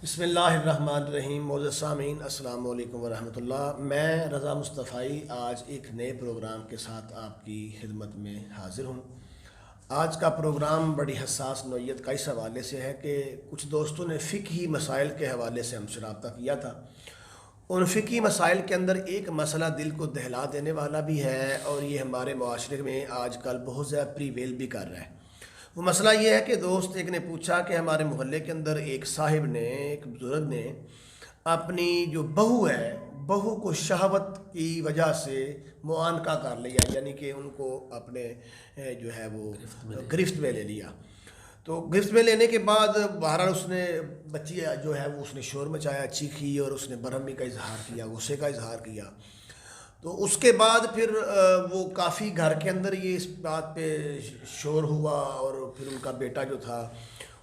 بسم اللہ الرحمن الرحیم. معزز سامعین السلام علیکم ورحمۃ اللہ. میں رضا مصطفی آج ایک نئے پروگرام کے ساتھ آپ کی خدمت میں حاضر ہوں. آج کا پروگرام بڑی حساس نوعیت کا اس حوالے سے ہے کہ کچھ دوستوں نے فقہی مسائل کے حوالے سے ہم سے رابطہ کیا تھا. ان فقہی مسائل کے اندر ایک مسئلہ دل کو دہلا دینے والا بھی ہے اور یہ ہمارے معاشرے میں آج کل بہت زیادہ پریویل بھی کر رہا ہے. وہ مسئلہ یہ ہے کہ دوست ایک نے پوچھا کہ ہمارے محلے کے اندر ایک صاحب نے، ایک بزرگ نے اپنی جو بہو ہے، بہو کو شہوت کی وجہ سے معانقہ کر لیا، یعنی کہ ان کو اپنے جو ہے وہ گرفت میں لے لیا. تو گرفت میں لینے کے بعد بہرحال اس نے بچی جو ہے وہ اس نے شور مچایا، چیخی اور اس نے برہمی کا اظہار کیا، غصے کا اظہار کیا. تو اس کے بعد پھر وہ کافی گھر کے اندر یہ اس بات پہ شور ہوا اور پھر ان کا بیٹا جو تھا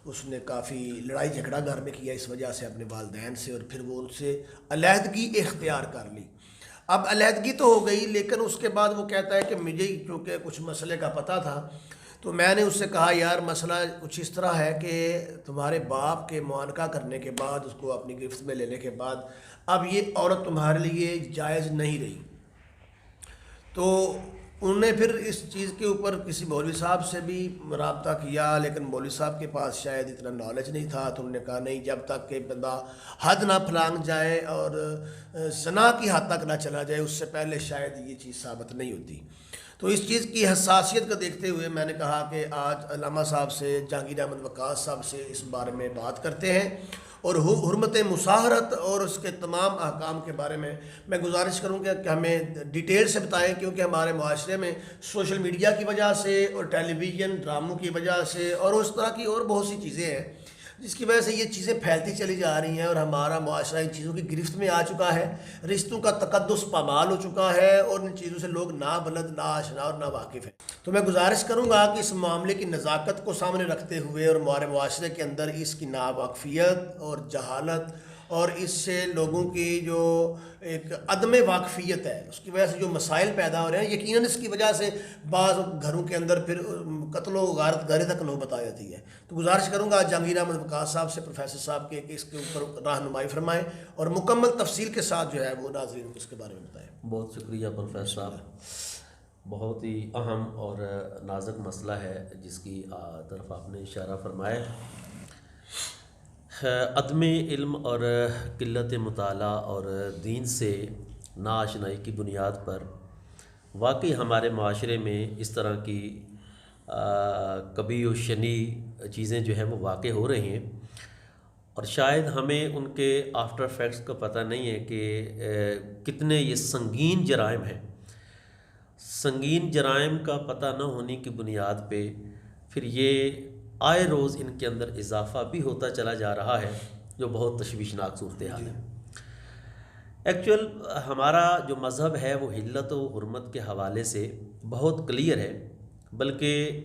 اس نے کافی لڑائی جھگڑا گھر میں کیا اس وجہ سے اپنے والدین سے، اور پھر وہ ان سے علیحدگی اختیار کر لی. اب علیحدگی تو ہو گئی، لیکن اس کے بعد وہ کہتا ہے کہ مجھے چونکہ کچھ مسئلے کا پتہ تھا تو میں نے اس سے کہا یار مسئلہ کچھ اس طرح ہے کہ تمہارے باپ کے معانقہ کرنے کے بعد، اس کو اپنی گرفت میں لینے کے بعد اب یہ عورت تمہارے لیے جائز نہیں رہی. تو انہوں نے پھر اس چیز کے اوپر کسی مولوی صاحب سے بھی رابطہ کیا، لیکن مولوی صاحب کے پاس شاید اتنا نالج نہیں تھا. تو انہوں نے کہا نہیں، جب تک کہ بندہ حد نہ پھلانگ جائے اور زنا کی حد تک نہ چلا جائے اس سے پہلے شاید یہ چیز ثابت نہیں ہوتی. تو اس چیز کی حساسیت کو دیکھتے ہوئے میں نے کہا کہ آج علامہ صاحب سے، جہانگیر احمد وقاص صاحب سے اس بارے میں بات کرتے ہیں اور حرمت مصاہرت اور اس کے تمام احکام کے بارے میں گزارش کروں گا کہ ہمیں ڈیٹیل سے بتائیں، کیونکہ ہمارے معاشرے میں سوشل میڈیا کی وجہ سے اور ٹیلی ویژن ڈراموں کی وجہ سے اور اس طرح کی اور بہت سی چیزیں ہیں جس کی وجہ سے یہ چیزیں پھیلتی چلی جا رہی ہیں اور ہمارا معاشرہ ان چیزوں کی گرفت میں آ چکا ہے. رشتوں کا تقدس پامال ہو چکا ہے اور ان چیزوں سے لوگ نابلد، ناآشنا اور ناواقف ہیں. تو میں گزارش کروں گا کہ اس معاملے کی نزاکت کو سامنے رکھتے ہوئے اور ہمارے معاشرے کے اندر اس کی ناواقفیت اور جہالت اور اس سے لوگوں کی جو ایک عدم واقفیت ہے اس کی وجہ سے جو مسائل پیدا ہو رہے ہیں، یقیناً اس کی وجہ سے بعض گھروں کے اندر پھر قتل و غارت گھرے تک نوبت آ جاتی ہے. تو گزارش کروں گا جہانگیر احمد وقاص صاحب سے، پروفیسر صاحب کے، کہ اس کے اوپر رہنمائی فرمائیں اور مکمل تفصیل کے ساتھ جو ہے وہ ناظرین کو اس کے بارے میں بتائیں. بہت شکریہ پروفیسر صاحب. بہت ہی اہم اور نازک مسئلہ ہے جس کی طرف آپ نے اشارہ فرمایا. عدم علم اور قلت مطالعہ اور دین سے ناآشنائی کی بنیاد پر واقعی ہمارے معاشرے میں اس طرح کی کبھی و شنی چیزیں جو ہیں وہ واقع ہو رہی ہیں، اور شاید ہمیں ان کے آفٹر افیکٹس کا پتہ نہیں ہے کہ کتنے یہ سنگین جرائم ہیں. سنگین جرائم کا پتہ نہ ہونے کی بنیاد پہ پھر یہ آئے روز ان کے اندر اضافہ بھی ہوتا چلا جا رہا ہے، جو بہت تشویشناک صورتحال ہے. ایکچوئل ہمارا جو مذہب ہے وہ حلت و حرمت کے حوالے سے بہت کلیئر ہے، بلکہ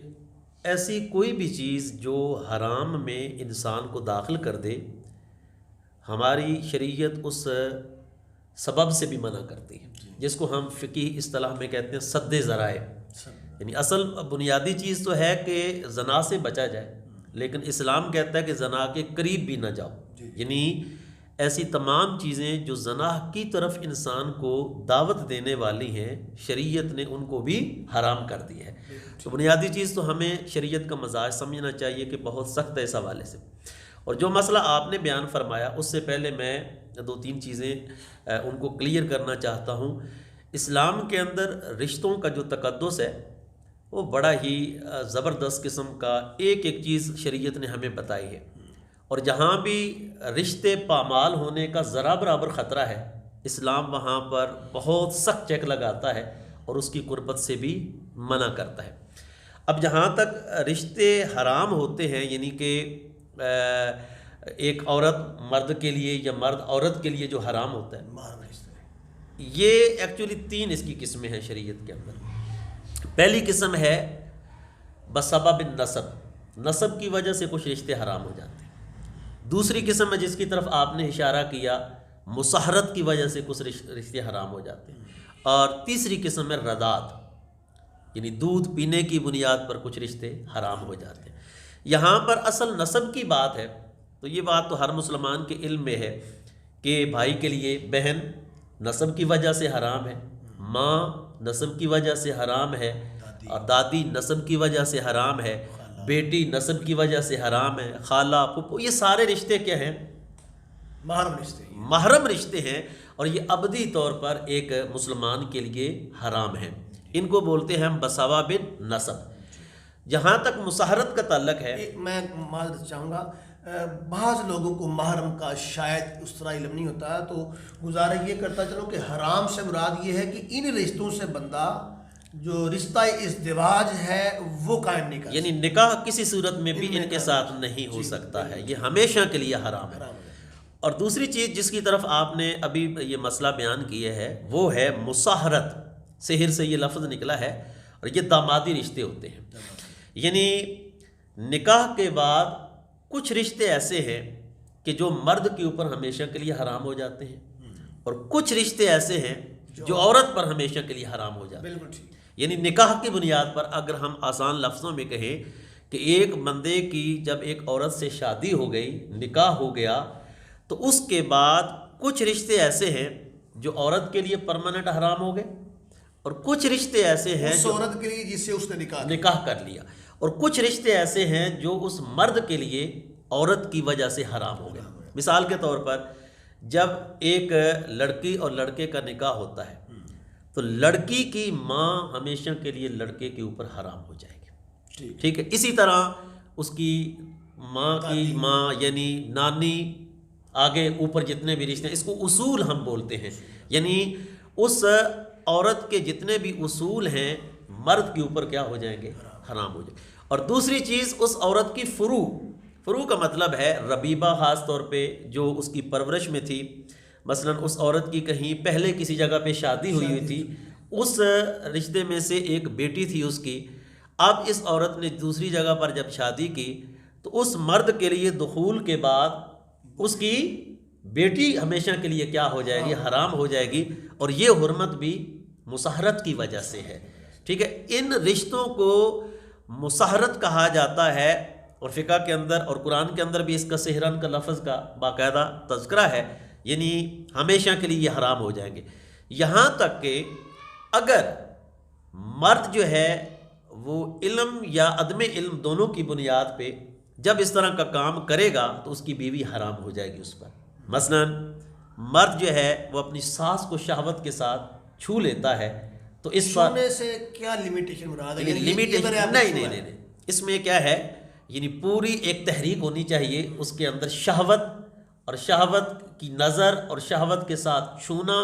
ایسی کوئی بھی چیز جو حرام میں انسان کو داخل کر دے ہماری شریعت اس سبب سے بھی منع کرتی ہے، جس کو ہم فقہی اصطلاح میں کہتے ہیں سد ذرائع. یعنی اصل بنیادی چیز تو ہے کہ زنا سے بچا جائے، لیکن اسلام کہتا ہے کہ زنا کے قریب بھی نہ جاؤ. یعنی ایسی تمام چیزیں جو زنا کی طرف انسان کو دعوت دینے والی ہیں شریعت نے ان کو بھی حرام کر دیا ہے. تو بنیادی چیز تو ہمیں شریعت کا مزاج سمجھنا چاہیے کہ بہت سخت ہے اس حوالے سے. اور جو مسئلہ آپ نے بیان فرمایا اس سے پہلے میں دو تین چیزیں ان کو کلیئر کرنا چاہتا ہوں. اسلام کے اندر رشتوں کا جو تقدس ہے وہ بڑا ہی زبردست قسم کا ایک ایک چیز شریعت نے ہمیں بتائی ہے، اور جہاں بھی رشتے پامال ہونے کا ذرا برابر خطرہ ہے اسلام وہاں پر بہت سخت چیک لگاتا ہے اور اس کی قربت سے بھی منع کرتا ہے. اب جہاں تک رشتے حرام ہوتے ہیں، یعنی کہ ایک عورت مرد کے لیے یا مرد عورت کے لیے جو حرام ہوتا ہے، یہ ایکچولی تین اس کی قسمیں ہیں شریعت کے اندر. پہلی قسم ہے بسبب النسب، نسب کی وجہ سے کچھ رشتے حرام ہو جاتے ہیں. دوسری قسم ہے جس کی طرف آپ نے اشارہ کیا، مصاہرت کی وجہ سے کچھ رشتے حرام ہو جاتے ہیں. اور تیسری قسم ہے رضاعت، یعنی دودھ پینے کی بنیاد پر کچھ رشتے حرام ہو جاتے ہیں. یہاں پر اصل نسب کی بات ہے تو یہ بات تو ہر مسلمان کے علم میں ہے کہ بھائی کے لیے بہن نسب کی وجہ سے حرام ہے، ماں نسب کی وجہ سے حرام ہے، اور دادی نسب کی وجہ سے حرام ہے، بیٹی نسب کی وجہ سے حرام ہے، خالہ پھپھو، یہ سارے رشتے کیا ہیں؟ محرم رشتے. محرم رشتے ہیں، اور یہ ابدی طور پر ایک مسلمان کے لیے حرام ہیں. ان کو بولتے ہیں ہم بساوا بن نسب. جہاں تک مصاہرت کا تعلق ہے، میں معذرت چاہوں گا، بعض لوگوں کو محرم کا شاید اس طرح علم نہیں ہوتا، تو گزارش یہ کرتا چلوں کہ حرام سے مراد یہ ہے کہ ان رشتوں سے بندہ جو رشتہ ازدواج ہے وہ قائم نہیں کرتا، یعنی نکاح کسی صورت میں بھی ان کے ساتھ نہیں ہو سکتا ہے، یہ ہمیشہ کے لیے حرام ہے. اور دوسری چیز جس کی طرف آپ نے ابھی یہ مسئلہ بیان کیا ہے وہ ہے مصاہرت. سحر سے یہ لفظ نکلا ہے، اور یہ دامادی رشتے ہوتے ہیں. یعنی نکاح کے بعد کچھ رشتے ایسے ہیں کہ جو مرد کے اوپر ہمیشہ کے لیے حرام ہو جاتے ہیں، اور کچھ رشتے ایسے ہیں جو عورت پر ہمیشہ کے لیے حرام ہو جاتے ہیں. بالکل ٹھیک. یعنی نکاح کی بنیاد پر اگر ہم آسان لفظوں میں کہیں کہ ایک بندے کی جب ایک عورت سے شادی ہو گئی، نکاح ہو گیا، تو اس کے بعد کچھ رشتے ایسے ہیں جو عورت کے لیے پرماننٹ حرام ہو گئے، اور کچھ رشتے ایسے ہیں اس جو عورت کے لیے جس سے اس نے نکاح کر لیا، اور کچھ رشتے ایسے ہیں جو اس مرد کے لیے عورت کی وجہ سے حرام ہو گئے. مثال کے طور پر جب ایک لڑکی اور لڑکے کا نکاح ہوتا ہے تو لڑکی کی ماں ہمیشہ کے لیے لڑکے کے اوپر حرام ہو جائے گی. ٹھیک ہے. اسی طرح اس کی ماں کی ماں یعنی نانی، آگے اوپر جتنے بھی رشتے ہیں، اس کو اصول ہم بولتے ہیں. یعنی اس عورت کے جتنے بھی اصول ہیں مرد کے اوپر کیا ہو جائیں گے؟ حرام ہو جائیں گے. اور دوسری چیز اس عورت کی فروع کا مطلب ہے ربیبہ، خاص طور پہ جو اس کی پرورش میں تھی. مثلا اس عورت کی کہیں پہلے کسی جگہ پہ شادی ہوئی تھی، اس رشتے میں سے ایک بیٹی تھی اس کی. اب اس عورت نے دوسری جگہ پر جب شادی کی تو اس مرد کے لیے دخول کے بعد اس کی بیٹی ہمیشہ کے لیے کیا ہو جائے گی؟ حرام ہو جائے گی. اور یہ حرمت بھی مصاہرت کی وجہ سے ہے. ٹھیک ہے. ان رشتوں کو مصاہرت کہا جاتا ہے، اور فقہ کے اندر اور قرآن کے اندر بھی اس کا سحرن کا لفظ کا باقاعدہ تذکرہ ہے. یعنی ہمیشہ کے لیے یہ حرام ہو جائیں گے. یہاں تک کہ اگر مرد جو ہے وہ علم یا عدم علم دونوں کی بنیاد پہ جب اس طرح کا کام کرے گا تو اس کی بیوی حرام ہو جائے گی اس پر. مثلا مرد جو ہے وہ اپنی ساس کو شہوت کے ساتھ چھو لیتا ہے، تو اس پر چھونے سے کیا لمیٹیشن مراد ہے؟ لمیٹیشن نہیں، اس میں کیا ہے، یعنی پوری ایک تحریک ہونی چاہیے اس کے اندر، شہوت اور شہوت کی نظر اور شہوت کے ساتھ چھونا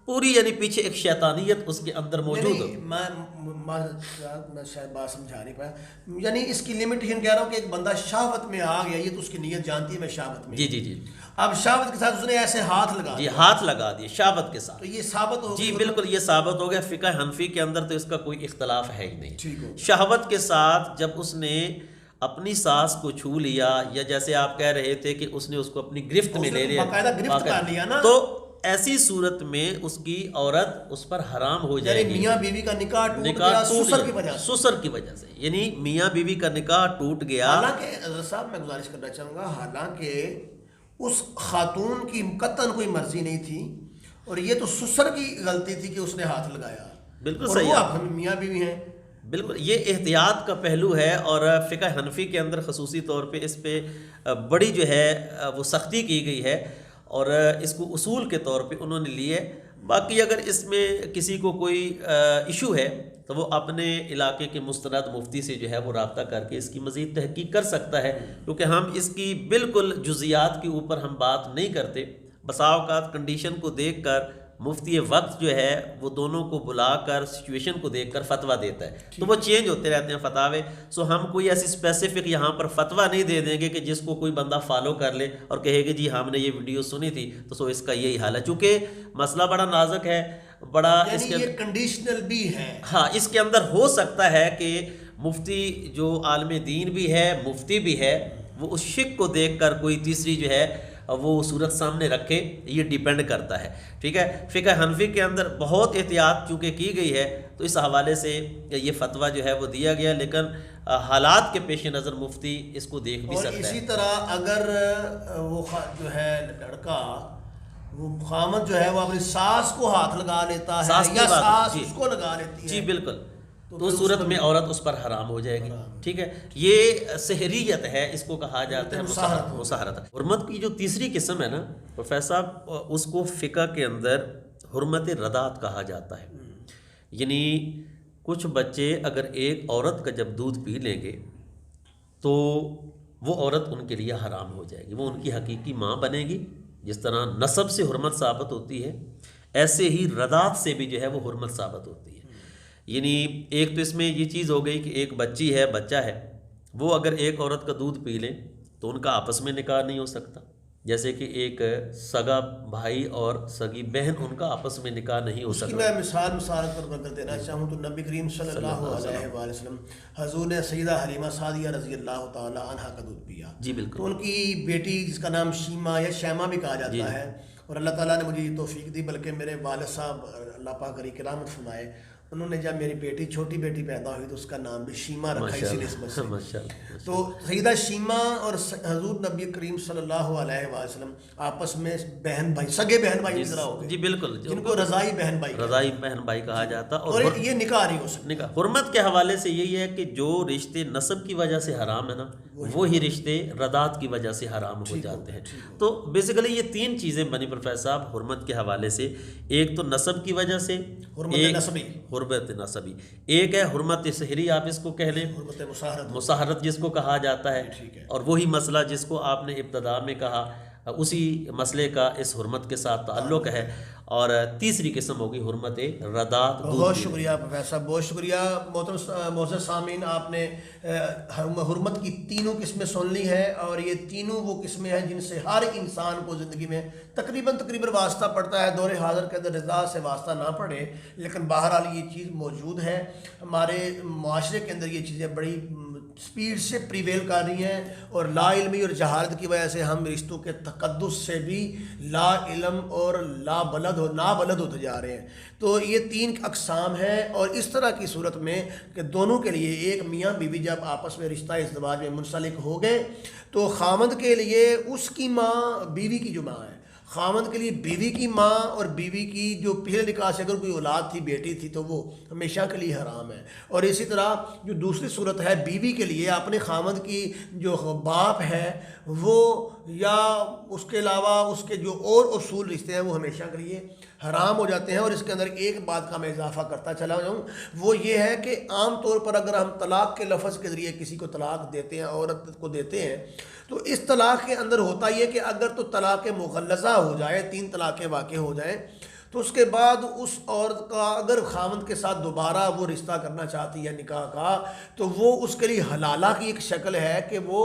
پوری، یعنی پیچھے ایک شیطانیت اس کے اندر موجود ہو. میں شاید بات سمجھا نہیں پایا. یعنی اس کی لمیٹیشن کہہ رہا ہوں کہ ایک بندہ شہوت میں آ گیا، یہ تو اس کی نیت جانتی ہے میں شہوت میں. جی. اب شہوت کے ساتھ اس نے ایسے ہاتھ لگا جی، ہاتھ لگا دیے شہوت کے ساتھ، تو یہ ثابت ہو گیا. جی بالکل، یہ ثابت ہو گیا. فقہ حنفی کے اندر تو اس کا کوئی اختلاف ہے ہی نہیں. ٹھیک ہو. شہوت کے ساتھ جب اس نے اپنی ساس کو چھو لیا، یا جیسے آپ کہہ رہے تھے کہ اس نے اس کو اپنی گرفت میں لے لیا، باقاعدہ گرفت کر لیا نا، تو ایسی صورت میں اس کی عورت اس پر حرام ہو جائے گی. میاں بیوی کا نکاح ٹوٹ گیا سسر کی وجہ سے، یعنی میاں بیوی کا نکاح ٹوٹ گیا. حالانکہ حضرت صاحب میں گزارش کرنا چاہوں گا، حالانکہ اس خاتون کی قطعاً کوئی مرضی نہیں تھی، اور یہ تو سسر کی غلطی تھی کہ اس نے ہاتھ لگایا. بالکل صحیح. آپ ہم میاں بیوی ہیں. بالکل، یہ احتیاط کا پہلو ہے، اور فقہ حنفی کے اندر خصوصی طور پہ اس پہ بڑی جو ہے وہ سختی کی گئی ہے، اور اس کو اصول کے طور پہ انہوں نے لیے. باقی اگر اس میں کسی کو کوئی ایشو ہے تو وہ اپنے علاقے کے مستند مفتی سے جو ہے وہ رابطہ کر کے اس کی مزید تحقیق کر سکتا ہے، کیونکہ ہم اس کی بالکل جزیات کے اوپر ہم بات نہیں کرتے. بسا اوقات کنڈیشن کو دیکھ کر مفتی وقت جو ہے وہ دونوں کو بلا کر سچویشن کو دیکھ کر فتویٰ دیتا ہے، تو وہ چینج ہوتے رہتے ہیں فتاوے. سو ہم کوئی ایسی اسپیسیفک یہاں پر فتویٰ نہیں دے دیں گے کہ جس کو کوئی بندہ فالو کر لے اور کہے کہ جی ہم نے یہ ویڈیو سنی تھی تو سو اس کا یہی حال ہے. چونکہ مسئلہ بڑا نازک ہے، بڑا اس کے یہ کنڈیشنل بھی ہے. ہاں، اس کے اندر ہو سکتا ہے کہ مفتی جو عالم دین بھی ہے، مفتی بھی ہے، وہ اس شک کو دیکھ کر کوئی تیسری جو ہے وہ صورت سامنے رکھے. یہ ڈیپینڈ کرتا ہے. ٹھیک ہے. فقہ حنفی کے اندر بہت احتیاط چونکہ کی گئی ہے تو اس حوالے سے یہ فتویٰ جو ہے وہ دیا گیا. لیکن حالات کے پیش نظر مفتی اس کو دیکھ بھی اور سکتا اسی ہے۔ طرح اگر وہ جو ہے لڑکا، وہ خامد جو ہے وہ اپنی ساس کو ہاتھ لگا لیتا ہے ساس کی یا بات، ساس جی اس کو لگا لیتی ہے، جی بالکل، تو پھر اس اس صورت کو میں بھی عورت اس پر حرام ہو جائے گی، ٹھیک ہے۔ یہ سحریت ہے، اس کو کہا جاتا ہے مساہرت۔ مساہرت۔ حرمت کی جو تیسری قسم ہے نا پروفیسر صاحب، اس کو فقہ کے اندر حرمت رضاعت کہا جاتا ہے۔ یعنی کچھ بچے اگر ایک عورت کا جب دودھ پی لیں گے تو وہ عورت ان کے لیے حرام ہو جائے گی، وہ ان کی حقیقی ماں بنے گی۔ جس طرح نسب سے حرمت ثابت ہوتی ہے، ایسے ہی رضاعت سے بھی جو ہے وہ حرمت ثابت ہوتی ہے۔ یعنی ایک تو اس میں یہ چیز ہو گئی کہ ایک بچی ہے، بچہ ہے، وہ اگر ایک عورت کا دودھ پی لیں تو ان کا آپس میں نکاح نہیں ہو سکتا، جیسے کہ ایک سگا بھائی اور سگی بہن، ان کا آپس میں نکاح نہیں ہو اس کی سکتا۔ میں مثال پر اگر دینا چاہوں تو نبی کریم صلی اللہ علیہ وآلہ وسلم حضور نے سیدہ حلیمہ سعدیہ رضی اللہ تعالی عنہا کا دودھ پیا، جی تو بالکل، ان کی بیٹی جس کا نام شیما یا شیما بھی کہا جاتا ہے، اور اللہ تعالیٰ نے مجھے یہ توفیق دی، بلکہ میرے والد صاحب اللہ پاک علی کرامت فرمائے، انہوں نے جب میری بیٹی چھوٹی بیٹی پیدا ہوئی تو اس کا نام بھی شیما رکھا اسی نسبت سے۔ ماشاءاللہ۔ تو سیدہ شیما اور حضور نبی کریم صلی اللہ علیہ وسلم آپس میں بہن بھائی، سگے بہن بھائی کی طرح ہو گئے، جی بالکل، جن کو رضائی بہن بھائی کہتے ہیں۔ رضائی بہن بھائی کہا جاتا، اور یہ نکاح نہیں ہو سکتا۔ نکاح حرمت کے حوالے سے یہی ہے کہ جو رشتے نسب کی وجہ سے حرام ہے نا، وہی رشتے رضاعت کی وجہ سے حرام ہو جاتے ہیں۔ تو بیسیکلی یہ تین چیزیں بنی پروفیسر صاحب حرمت کے حوالے سے، ایک تو نسب کی وجہ سے، حرمت نسبی، حرمت نسبی، ایک ہے حرمت سحری، آپ اس کو کہہ لیں، حرمت مساہرت، مساہرت جس کو کہا جاتا ہے، ٹھیک ہے۔ اور وہی مسئلہ جس کو آپ نے ابتدا میں کہا، اسی مسئلے کا اس حرمت کے ساتھ تعلق ہے۔ اور تیسری قسم ہوگی حرمت رضاعت۔ بہت شکریہ پروفیسر صاحب، بہت شکریہ محترم معزز سامعین، آپ نے حرمت کی تینوں قسمیں سن لی ہیں، اور یہ تینوں وہ قسمیں ہیں جن سے ہر انسان کو زندگی میں تقریباً واسطہ پڑتا ہے۔ دور حاضر کے اندر رضا سے واسطہ نہ پڑے، لیکن بہرحال یہ چیز موجود ہے۔ ہمارے معاشرے کے اندر یہ چیزیں بڑی سپیڈ سے پریویل کر رہی ہیں، اور لا علمی اور جہالت کی وجہ سے ہم رشتوں کے تقدس سے بھی لا علم اور نابلد ہوتے جا رہے ہیں۔ تو یہ تین اقسام ہیں، اور اس طرح کی صورت میں کہ دونوں کے لیے، ایک میاں بیوی جب آپس میں رشتہ ازدواج میں منسلک ہو گئے تو خامند کے لیے اس کی ماں، بیوی کی جو ماں ہے، خامند کے لیے بیوی کی ماں، اور بیوی کی جو پہلے نکاح سے اگر کوئی اولاد تھی، بیٹی تھی، تو وہ ہمیشہ کے لیے حرام ہے۔ اور اسی طرح جو دوسری صورت ہے، بیوی کے لیے اپنے خامند کی جو باپ ہے وہ، یا اس کے علاوہ اس کے جو اور اصول رشتے ہیں، وہ ہمیشہ کے لیے حرام ہو جاتے ہیں۔ اور اس کے اندر ایک بات کا میں اضافہ کرتا چلا جاؤں، وہ یہ ہے کہ عام طور پر اگر ہم طلاق کے لفظ کے ذریعے کسی کو طلاق دیتے ہیں، عورت کو دیتے ہیں، تو اس طلاق کے اندر ہوتا یہ کہ اگر تو طلاق مغلظہ ہو جائے، 3 طلاقیں واقع ہو جائیں، تو اس کے بعد اس عورت کا اگر خاوند کے ساتھ دوبارہ وہ رشتہ کرنا چاہتی ہے نکاح کا، تو وہ اس کے لیے حلالہ کی ایک شکل ہے کہ وہ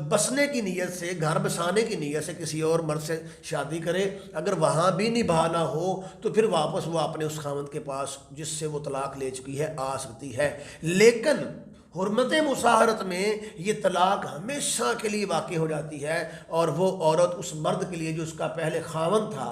بسنے کی نیت سے، گھر بسانے کی نیت سے کسی اور مرد سے شادی کرے۔ اگر وہاں بھی نبھانا ہو تو پھر واپس وہ اپنے اس خاوند کے پاس جس سے وہ طلاق لے چکی ہے آ سکتی ہے۔ لیکن حرمت مساہرت میں یہ طلاق ہمیشہ کے لیے واقع ہو جاتی ہے، اور وہ عورت اس مرد کے لیے جو اس کا پہلے خاوند تھا،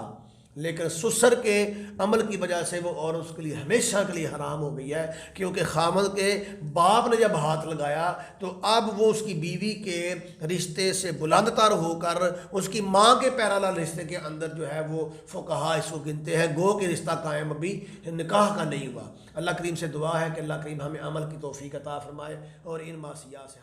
لیکن سسر کے عمل کی وجہ سے وہ عورت اس کے لیے ہمیشہ کے لیے حرام ہو گئی ہے، کیونکہ خاوند کے باپ نے جب ہاتھ لگایا تو اب وہ اس کی بیوی کے رشتے سے بلند تر ہو کر اس کی ماں کے پیرالل رشتے کے اندر جو ہے وہ فقہا اس کو گنتے ہیں، گو کہ رشتہ قائم ابھی نکاح کا نہیں ہوا۔ اللہ کریم سے دعا ہے کہ اللہ کریم ہمیں عمل کی توفیق عطا فرمائے اور ان معصیات سے